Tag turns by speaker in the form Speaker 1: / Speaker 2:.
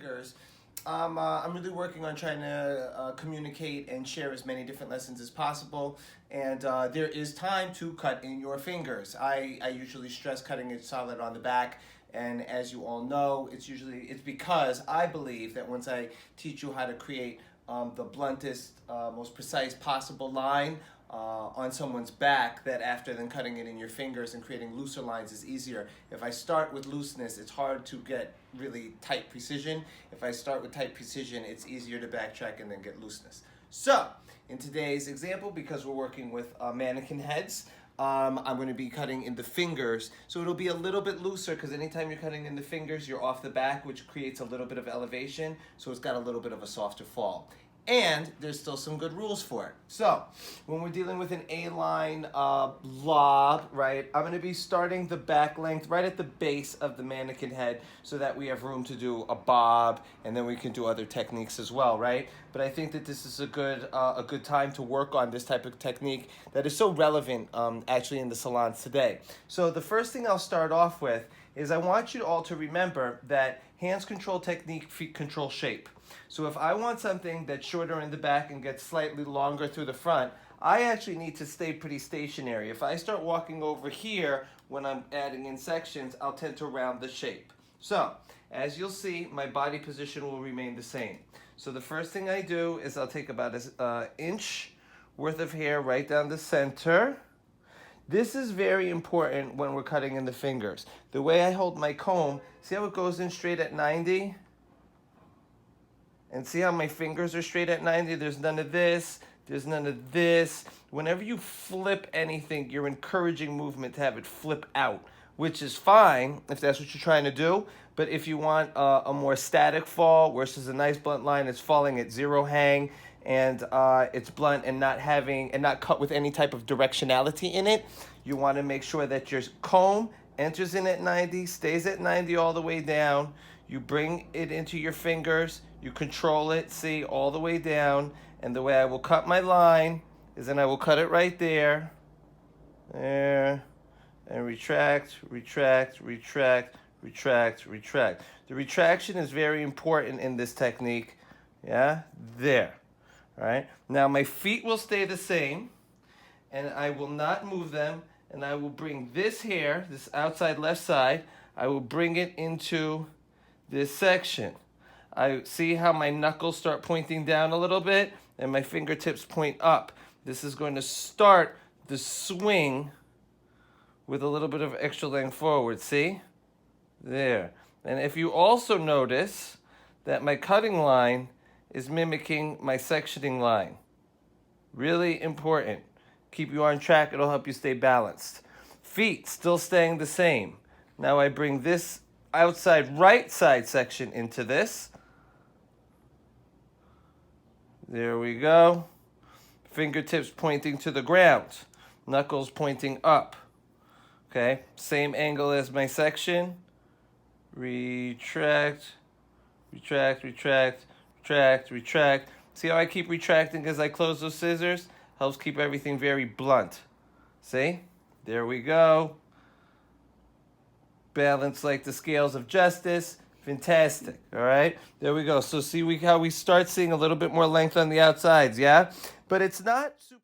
Speaker 1: fingers, I'm really working on trying to communicate and share as many different lessons as possible. And there is time to cut in your fingers. I usually stress cutting it solid on the back. And as you all know, it's because I believe that once I teach you how to create the bluntest, most precise possible line on someone's back, that after then cutting it in your fingers and creating looser lines is easier. If I start with looseness, it's hard to get really tight precision. If I start with tight precision, it's easier to backtrack and then get looseness. So, in today's example, because we're working with mannequin heads, I'm going to be cutting in the fingers, so it'll be a little bit looser because anytime you're cutting in the fingers, you're off the back, which creates a little bit of elevation, so it's got a little bit of a softer fall. And there's still some good rules for it. So, when we're dealing with an A-line lob, right, I'm going to be starting the back length right at the base of the mannequin head so that we have room to do a bob, and then we can do other techniques as well, right? But I think that this is a good time to work on this type of technique that is so relevant actually in the salons today. So the first thing I'll start off with is I want you all to remember that hands control technique, feet control shape. So if I want something that's shorter in the back and gets slightly longer through the front, I actually need to stay pretty stationary. If I start walking over here when I'm adding in sections, I'll tend to round the shape. So, as you'll see, my body position will remain the same. So the first thing I do is I'll take about an inch worth of hair right down the center. This is very important when we're cutting in the fingers. The way I hold my comb, see how it goes in straight at 90? And see how my fingers are straight at 90? There's none of this. There's none of this. Whenever you flip anything, you're encouraging movement to have it flip out, which is fine if that's what you're trying to do. But if you want a more static fall versus a nice blunt line, it's falling at zero hang, and it's blunt and not cut with any type of directionality in it. You want to make sure that your comb enters in at 90, stays at 90 all the way down. You bring it into your fingers, you control it, see, all the way down. And the way I will cut my line is then I will cut it right there, and retract, retract, retract, retract, retract. The retraction is very important in this technique. Yeah, there. All right. Now my feet will stay the same, and I will not move them, and I will bring this hair, this outside left side, I will bring it into this section. I see how my knuckles start pointing down a little bit and my fingertips point up. This is going to start the swing with a little bit of extra length forward, see? There. And if you also notice that my cutting line is mimicking my sectioning line. Really important. Keep you on track, it'll help you stay balanced. Feet still staying the same. Now I bring this outside right side section into this. There we go. Fingertips pointing to the ground. Knuckles pointing up. Okay, same angle as my section. Retract, retract, retract, retract, retract. See how I keep retracting as I close those scissors? Helps keep everything very blunt. See? There we go. Balance like the scales of justice. Fantastic. All right. There we go. So see how we start seeing a little bit more length on the outsides, yeah? But it's not super